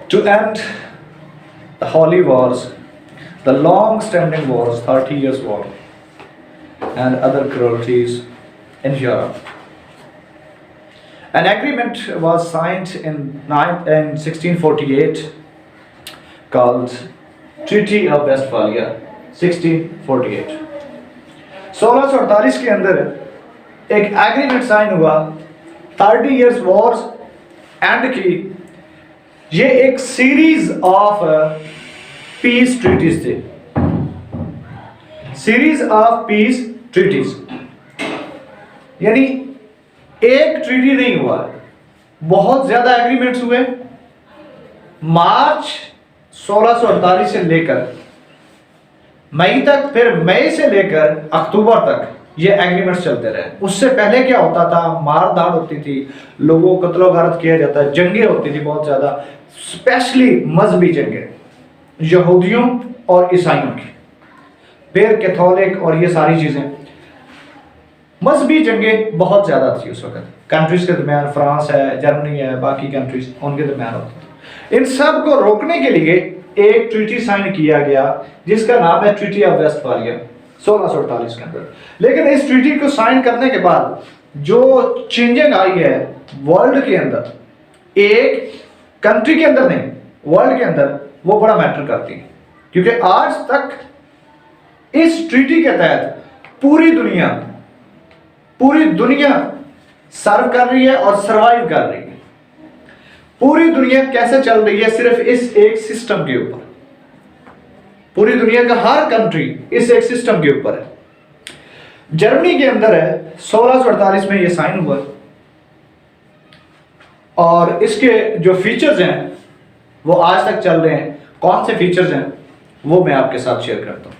to end the holy wars, the long standing wars, 30 years war, and other cruelties in Europe. An agreement was signed in 1648 called Treaty of Westphalia 1648. 1648 के अंदर एक agreement sign हुआ, 30 years Wars and की। ये एक series of peace treaties थे, series of peace treaties, यानी एक ट्रीटी नहीं हुआ, बहुत ज्यादा एग्रीमेंट्स हुए। मार्च 1648 से लेकर मई तक, फिर मई से लेकर अक्टूबर तक ये एग्रीमेंट्स चलते रहे। उससे पहले क्या होता था, मार धाड़ होती थी, लोगों को कत्लो गारत किया जाता है, जंगें होती थी बहुत ज्यादा, स्पेशली मजहबी जंगें यहूदियों और ईसाइयों की, फिर कैथोलिक और ये सारी चीजें, मजहबी जंगें बहुत ज्यादा थी उस वक्त कंट्रीज के दरमियान। फ्रांस है, जर्मनी है, बाकी कंट्रीज, उनके दरमियान होती थी। इन सब को रोकने के लिए एक ट्रीटी साइन किया गया जिसका नाम है ट्रीटी ऑफ वेस्टफालिया 1648 के अंदर। लेकिन इस ट्रीटी को साइन करने के बाद जो चेंजिंग आई है वर्ल्ड के अंदर, एक कंट्री के अंदर नहीं, वर्ल्ड के अंदर, वो बड़ा मैटर करती है। क्योंकि आज तक इस ट्रीटी के तहत पूरी दुनिया सर्व कर रही है और सरवाइव कर रही है। पूरी दुनिया कैसे चल रही है, सिर्फ इस एक सिस्टम के ऊपर। पूरी दुनिया का हर कंट्री इस एक सिस्टम के ऊपर है। जर्मनी के अंदर है, 1648 में ये साइन हुआ और इसके जो फीचर्स हैं वो आज तक चल रहे हैं। कौन से फीचर्स हैं वो मैं आपके साथ शेयर करता हूं।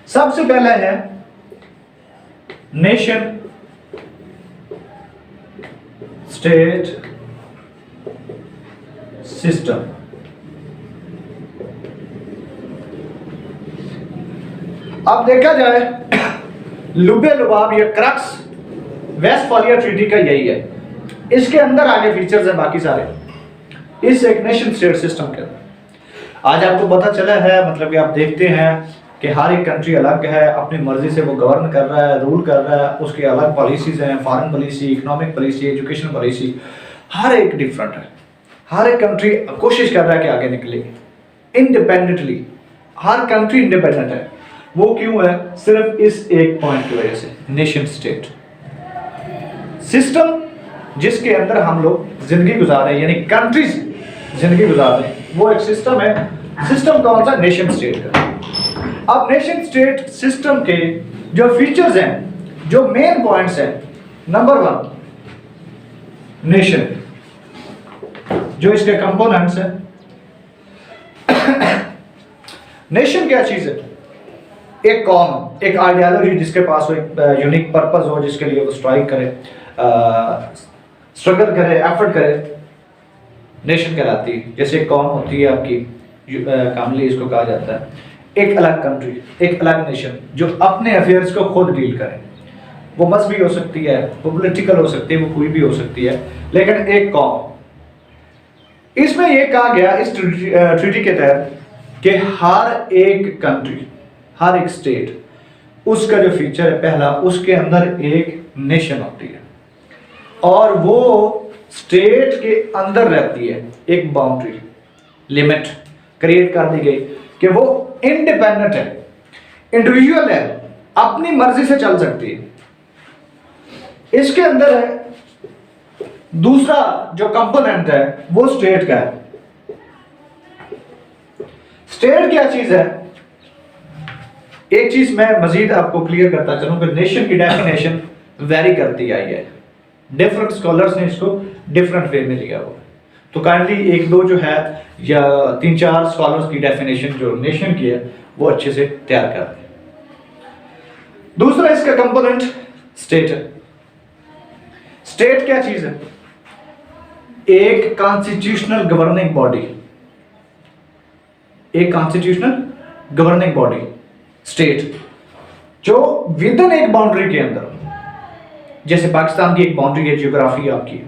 सबसे पहला है नेशन स्टेट सिस्टम। अब देखा जाए लुबे लुबाब या क्रक्स वेस्टफालिया ट्रीटी का यही है। इसके अंदर आगे फीचर्स है बाकी सारे इस एक नेशन स्टेट सिस्टम के अंदर। आज आपको पता चला है, मतलब कि आप देखते हैं कि हर एक कंट्री अलग है, अपनी मर्जी से वो गवर्न कर रहा है, रूल कर रहा है, उसके अलग पॉलिसीज हैं, foreign policy, economic policy, education policy, हर एक डिफरेंट है। हर एक कंट्री कोशिश कर रहा है कि आगे निकले इंडिपेंडेंटली। हर कंट्री इंडिपेंडेंट है। वो क्यों है? सिर्फ इस एक पॉइंट की वजह से, नेशन स्टेट सिस्टम जिसके अंदर हम लोग जिंदगी गुजार रहे हैं, यानी कंट्रीज जिंदगी गुजार रहे हैं, वो एक सिस्टम है। सिस्टम कौन सा? नेशन स्टेट का। अब नेशन स्टेट सिस्टम के जो फीचर्स हैं, जो मेन पॉइंट्स हैं, नंबर 1 नेशन, जो इसके कंपोनेंट्स हैं। नेशन क्या चीज है? एक कौम, एक आइडियोलॉजी जिसके पास वो एक यूनिक पर्पस हो, जिसके लिए वो स्ट्राइक करे, स्ट्रगल करे, एफर्ट करे, नेशन कहलाती है। जैसे एक कौम होती है आपकी, कामली इसको कहा जाता है। एक अलग कंट्री, एक अलग नेशन जो अपने अफेयर्स को खुद डील करे। वो मजहबी हो सकती है, वो पॉलिटिकल हो सकती है, वो कोई भी हो सकती है, लेकिन एक कौम। इसमें यह कहा गया इस ट्रीटी के तहत कि हर एक कंट्री, हर एक स्टेट, उसका जो फीचर है पहला, उसके अंदर एक नेशन होती है और वो स्टेट के अंदर रहती है। एक बाउंड्री, लिमिट क्रिएट कर दी गई कि वो इंडिपेंडेंट है, इंडिविजुअल है, अपनी मर्जी से चल सकती है। इसके अंदर है दूसरा जो कंपोनेंट है वो स्टेट का है। स्टेट क्या चीज है? एक चीज मैं मजीद आपको क्लियर करता चलूं कि नेशन की डेफिनेशन वेरी करती आई है। डिफरेंट स्कॉलर्स ने इसको डिफरेंट वे में लिया हुआ। तो काइंडली एक दो जो है या 3-4 स्कॉलर्स की डेफिनेशन जो नेशन की है वो अच्छे से तैयार कर दें। दूसरा इसका कंपोनेंट स्टेट है। स्टेट क्या चीज है? एक कॉन्स्टिट्यूशनल गवर्निंग बॉडी, एक कॉन्स्टिट्यूशनल गवर्निंग बॉडी स्टेट, जो विद इन एक बाउंड्री के अंदर, जैसे पाकिस्तान की एक बाउंड्री है, जियोग्राफी आपकी,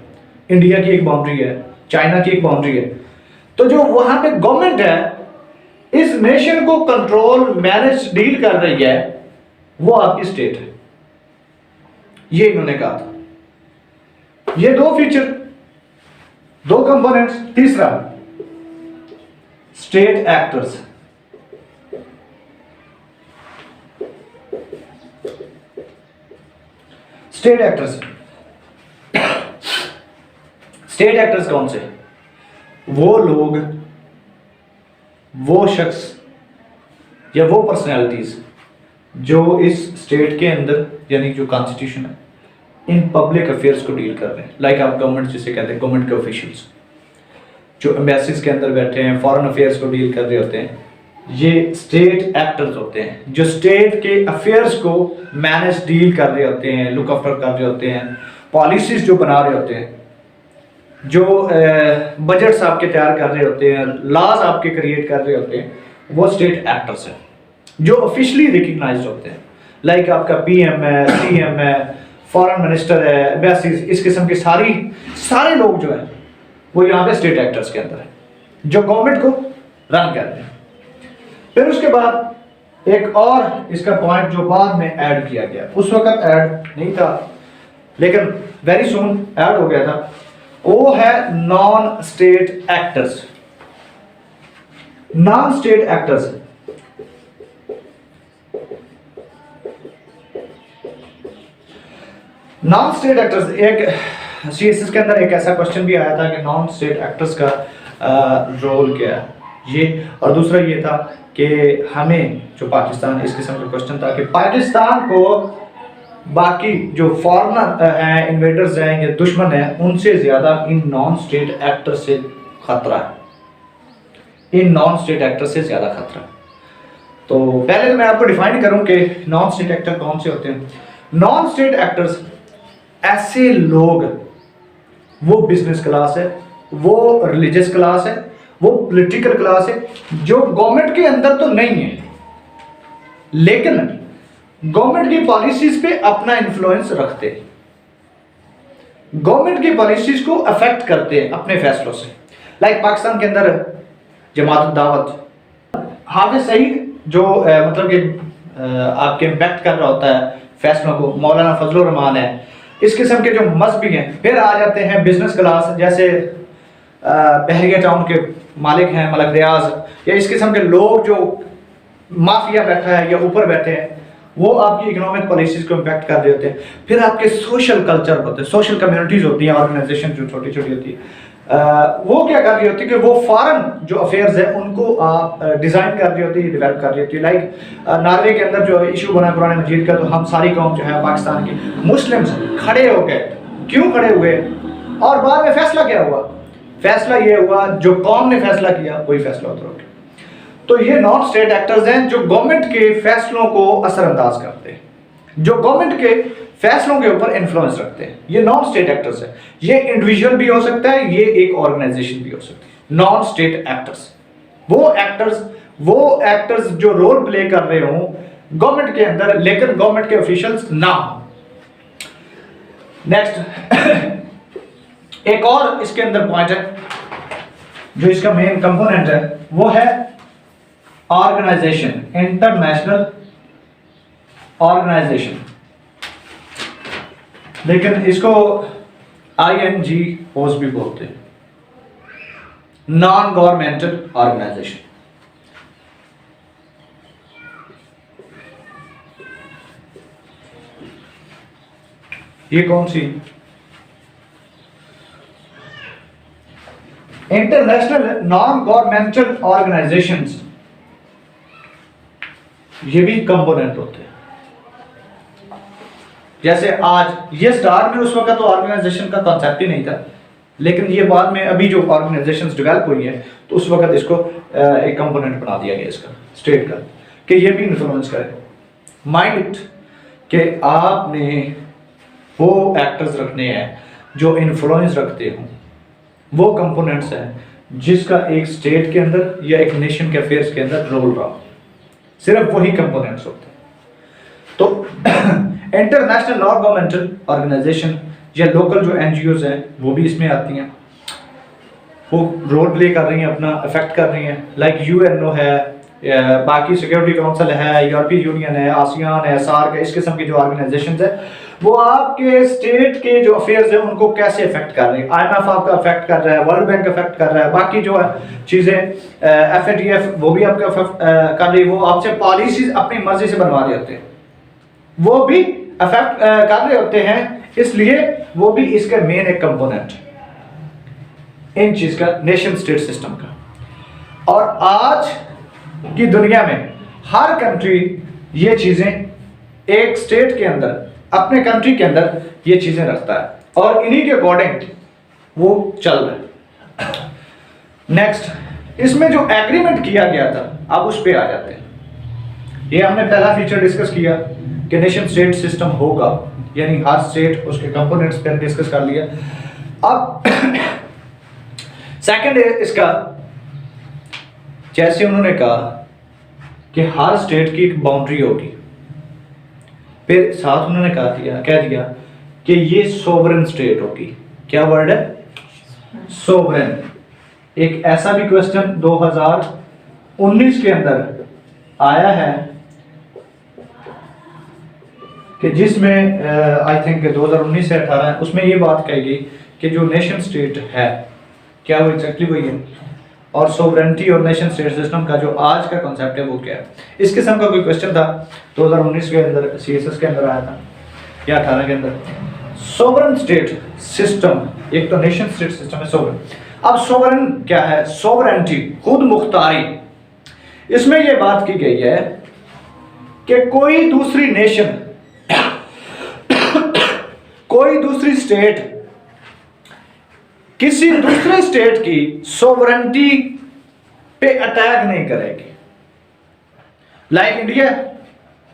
इंडिया की एक बाउंड्री है, चाइना की एक बाउंड्री है, तो जो वहां पे गवर्नमेंट है, इस नेशन को कंट्रोल, मैनेज, डील कर रही है, वो आपकी स्टेट है। ये इन्होंने कहा था। ये दो फीचर, दो कंपोनेंट्स। तीसरा, state actors. State actors, state actors कौन से? वो लोग, वो शख्स या वो पर्सनैलिटीज जो इस स्टेट के अंदर, यानी जो कॉन्स्टिट्यूशन है, इन पब्लिक अफेयर्स को डील कर रहे हैं। लाइक आप गवर्नमेंट जिसे कहते हैं, गवर्नमेंट के ऑफिशियल्स जो एम्बेसीज के अंदर बैठे हैं, फॉरेन अफेयर्स को डील कर रहे होते हैं, ये स्टेट एक्टर्स होते हैं जो स्टेट के अफेयर्स को मैनेज, डील कर रहे होते हैं, लुक आफ्टर कर रहे होते हैं, पॉलिसीज जो बना रहे होते हैं, जो बजट्स आपके तैयार कर रहे होते हैं, लॉज आपके क्रिएट कर रहे होते हैं, वो स्टेट एक्टर्स हैं जो ऑफिशियली रिकग्नाइज्ड होते हैं। लाइक आपका पीएम है, सीएम है, फॉरेन मिनिस्टर है, एम्बेसीज, इस किस्म के सारे लोग जो है वो यहाँ पे स्टेट एक्टर्स के अंदर है, जो गवर्नमेंट को रन कर रहे हैं। फिर उसके बाद एक और इसका पॉइंट जो बाद में ऐड किया गया, उस वक्त ऐड नहीं था लेकिन वेरी सून ऐड हो गया था, वो है non state actors. Non state actors, non state actors, एक सीएसएस के अंदर एक ऐसा क्वेश्चन भी आया था कि नॉन स्टेट एक्टर्स का रोल क्या है ये, और दूसरा ये था कि हमें जो पाकिस्तान, इस किस्म का क्वेश्चन था कि पाकिस्तान को बाकी जो फॉरेनर हैं, इन्वेडर्स हैं या दुश्मन हैं, उनसे ज्यादा इन नॉन स्टेट एक्टर से खतरा है। इन नॉन स्टेट एक्टर से ज्यादा खतरा है। तो पहले तो मैं आपको डिफाइन करूं कि नॉन स्टेट एक्टर कौन से होते हैं। नॉन स्टेट एक्टर्स ऐसे लोग, वो बिजनेस क्लास है, वो रिलीजियस क्लास है, वो पॉलिटिकल क्लास है, जो गवर्नमेंट के अंदर तो नहीं है लेकिन गवर्नमेंट की पॉलिसीज पे अपना इन्फ्लुएंस रखते हैं, गवर्नमेंट की पॉलिसीज को अफेक्ट करते हैं अपने फैसलों से। लाइक पाकिस्तान के अंदर जमात दावत, हाफिज सईद जो मतलब कि आपके इम्पैक्ट कर रहा होता है फैसलों को, मौलाना फजलुर रहमान है, इस किस्म के जो मजहबी हैं। फिर आ जाते हैं बिजनेस क्लास, जैसे बहरिया टाउन के मालिक हैं मलक रियाज, या इस किस्म के लोग जो माफिया बैठा है या ऊपर बैठे हैं, वो आपकी इकोनॉमिक पॉलिसीज को इम्पैक्ट कर रहे होते हैं। फिर आपके सोशल कल्चर होते हैं, सोशल कम्युनिटीज होती हैं, ऑर्गेनाइजेशन जो छोटी छोटी होती है, वो क्या कर रही होती है कि वो फॉरेन जो अफेयर्स है उनको आप डिजाइन कर रही होती है, डेवलप कर रही होती है। लाइक नार्वे के अंदर जो इशू बना कुरान मजीद का, तो हम सारी कौम जो है पाकिस्तान की मुस्लिम्स खड़े हो गए, क्यों खड़े हुए, और बाद में फैसला क्या हुआ? फैसला ये हुआ जो कौम ने फैसला किया वही फैसला होता है। तो ये नॉन स्टेट एक्टर्स हैं जो गवर्नमेंट के फैसलों को असरअंदाज करते हैं, जो गवर्नमेंट के फैसलों के ऊपर इन्फ्लुएंस रखते हैं, ये नॉन स्टेट एक्टर्स है। ये इंडिविजुअल भी हो सकता है, ये एक ऑर्गेनाइजेशन भी हो सकती है। नॉन स्टेट एक्टर्स, वो एक्टर्स जो रोल प्ले कर रहे हो गवर्नमेंट के अंदर लेकिन गवर्नमेंट के ऑफिशियल्स ना हो। नेक्स्ट एक और इसके अंदर पॉइंट है जो इसका मेन कंपोनेंट है, वो है ऑर्गेनाइजेशन, इंटरनेशनल ऑर्गेनाइजेशन, लेकिन इसको INGOs भी बोलते हैं, नॉन गवर्नमेंटल ऑर्गेनाइजेशन। ये कौन सी? इंटरनेशनल नॉन गवर्नमेंटल ऑर्गेनाइजेशंस, ये भी कंपोनेंट होते हैं। जैसे आज ये स्टार्ट में उस वक्त तो ऑर्गेनाइजेशन का कॉन्सेप्ट ही नहीं था, लेकिन ये बाद में अभी जो ऑर्गेनाइजेशंस डेवलप हुई है तो उस वक्त इसको एक कंपोनेंट बना दिया गया इसका, स्टेट का, कि ये भी इन्फ्लुएंस करे। माइंड इट कि आपने वो एक्टर्स रखने हैं जो इन्फ्लुएंस रखते हो, वो कंपोनेंट्स हैं जिसका एक स्टेट के अंदर या एक नेशन के अफेयर्स के अंदर रोल रहा हो, सिर्फ वही कंपोनेंट्स होते हैं। तो इंटरनेशनल नॉन गवर्नमेंटल ऑर्गेनाइजेशन या लोकल जो NGOs हैं वो भी इसमें आती हैं। वो रोल प्ले कर रही हैं, अपना इफेक्ट कर रही हैं, लाइक यूएनओ है, बाकी सिक्योरिटी काउंसिल है, यूरोपीय यूनियन है, आसियान है, सार्क है, इस किस्म की जो ऑर्गेनाइजेशंस है वो आपके स्टेट के जो अफेयर्स है उनको कैसे इफेक्ट कर रही है। IMF आपका इफेक्ट कर रहा है, वर्ल्ड बैंक इफेक्ट कर रहा है, बाकी जो है चीज़ें FATF वो भी आपका कर रही है, वो आपसे पॉलिसीज अपनी मर्जी से बनवा रहे होते हैं, वो भी इफेक्ट कर रहे होते हैं, इसलिए वो भी इसका मेन एक कंपोनेंट इन चीज का नेशन स्टेट सिस्टम का। और आज की दुनिया में हर कंट्री ये चीजें एक स्टेट के अंदर, अपने कंट्री के अंदर ये चीजें रखता है और इन्हीं के अकॉर्डिंग वो चल रहा है। नेक्स्ट, इसमें जो एग्रीमेंट किया गया था, अब उस पे आ जाते हैं। ये हमने पहला फीचर डिस्कस किया कि नेशन स्टेट सिस्टम होगा, यानी हर स्टेट उसके कंपोनेंट्स पे डिस्कस कर लिया। अब सेकंड है इसका, जैसे उन्होंने कहा कि हर स्टेट की एक बाउंड्री होगी, फिर साथ उन्होंने कह दिया कि ये सोवरेन स्टेट होगी। क्या वर्ड है? सोवरेन। एक ऐसा भी क्वेश्चन 2019 के अंदर आया है कि जिसमें आई थिंक 2019 से 18 उसमें ये बात कही गई कि जो नेशन स्टेट है क्या वो एग्जैक्टली वही है, और सोवरेनिटी और नेशन स्टेट सिस्टम का जो आज का कॉन्सेप्ट है वो क्या है। इस किस्म का कोई क्वेश्चन था 2019 के अंदर, CSS के अंदर आया था या 18 के अंदर। सोवरेन स्टेट सिस्टम, एक तो नेशन स्टेट सिस्टम है सोवरेन। अब सोवरेन क्या है? सोवरेनिटी, खुद मुख्तारी। इसमें यह बात की गई है कि कोई दूसरी नेशन कोई दूसरी स्टेट किसी दूसरे स्टेट की सोवरेनिटी पे अटैक नहीं करेगी। लाइक इंडिया,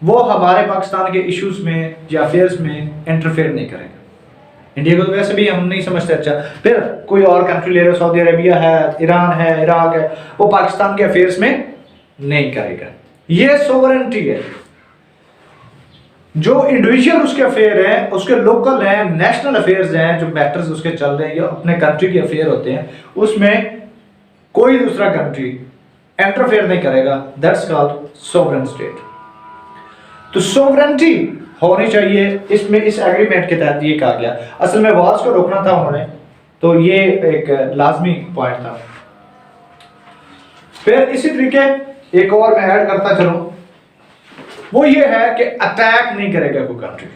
वो हमारे पाकिस्तान के इश्यूज में या अफेयर्स में इंटरफेयर नहीं करेगा। इंडिया को तो वैसे भी हम नहीं समझते अच्छा, फिर कोई और कंट्री ले रहे, सऊदी अरेबिया है, ईरान है, इराक है, वो पाकिस्तान के अफेयर्स में नहीं करेगा। ये सोवरेनिटी है। जो इंडिविजुअल उसके अफेयर हैं, उसके लोकल हैं, नेशनल अफेयर्स हैं, जो मैटर्स उसके चल रहे हैं या अपने कंट्री के अफेयर होते हैं, उसमें कोई दूसरा कंट्री इंटरफेयर नहीं करेगा। That's called sovereign state. तो सोवरेनिटी होनी चाहिए। इसमें इस एग्रीमेंट के तहत ये कहा गया। असल में वॉर्स को रोकना था उन्होंने, तो ये एक लाजमी पॉइंट था। फिर इसी तरीके एक और मैं ऐड करता चलूं, वो ये है कि अटैक नहीं करेगा कोई कंट्री।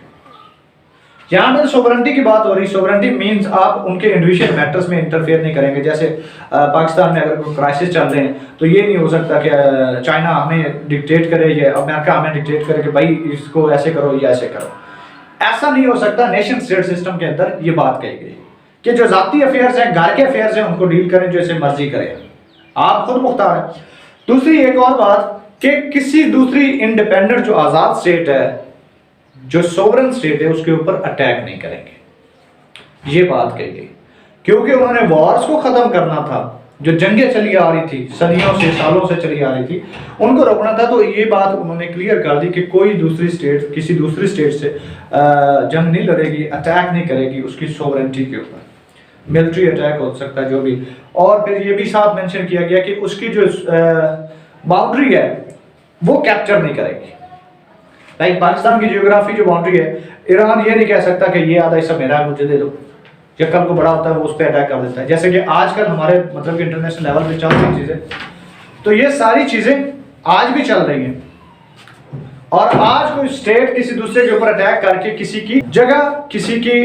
यहां पर सोवरेनिटी की बात हो रही। सोवरेनिटी मींस आप उनके इंडिविजुअल मैटर्स में इंटरफेयर नहीं करेंगे। जैसे पाकिस्तान में अगर कोई क्राइसिस चल रहे हैं तो ये नहीं हो सकता कि चाइना हमें डिक्टेट करे या अमेरिका हमें डिक्टेट करे कि भाई इसको ऐसे करो या ऐसे करो। ऐसा नहीं हो सकता। नेशन स्टेट सिस्टम के अंदर ये बात कही गई कि जो जाती अफेयर्स हैं, घर के अफेयर्स हैं, उनको डील करें जैसे मर्जी करें, आप खुद मुख्तार हैं। दूसरी एक और बात कि किसी दूसरी इंडिपेंडेंट जो आजाद स्टेट है, जो सोवरेन स्टेट है, उसके ऊपर अटैक नहीं करेंगे। ये बात कही गई क्योंकि उन्होंने वॉर्स को खत्म करना था। जो जंगें चली आ रही थी, सदियों से, सालों से चली आ रही थी, उनको रोकना था। तो ये बात उन्होंने क्लियर कर दी कि कोई दूसरी स्टेट किसी दूसरी स्टेट से जंग नहीं लड़ेगी, अटैक नहीं करेगी उसकी सोवरेनिटी के ऊपर। मिलिट्री अटैक हो सकता है जो भी। और फिर ये भी साथ मेंशन किया गया कि उसकी जो बाउंड्री है वो कैप्चर नहीं करेगी। लाइक पाकिस्तान की जियोग्राफी जो बाउंड्री है, ईरान ये नहीं कह सकता कि ये आधा हिस्सा मेरा है, मुझे दे दो। या कल को बड़ा होता है वो उस पर अटैक कर देता है, जैसे कि आजकल हमारे मतलब कि इंटरनेशनल लेवल पे चल रही चीजें। तो ये सारी चीजें आज भी चल रही हैं। और आज कोई स्टेट किसी दूसरे के ऊपर अटैक करके किसी की जगह, किसी की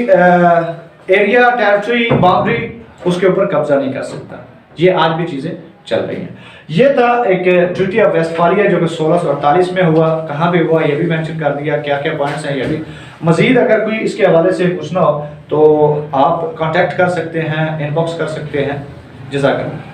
एरिया, टेरिटरी, बाउंड्री उसके ऊपर कब्जा नहीं कर सकता। ये आज भी चीजें चल रही हैं। ये था एक ट्रीटी ऑफ वेस्टफालिया जो कि 1648 में हुआ। कहाँ पे हुआ ये भी मेंशन कर दिया, क्या क्या पॉइंट्स हैं ये भी। मजीद अगर कोई इसके हवाले से पूछना हो तो आप कांटेक्ट कर सकते हैं, इनबॉक्स कर सकते हैं। जज़ाकल्लाह।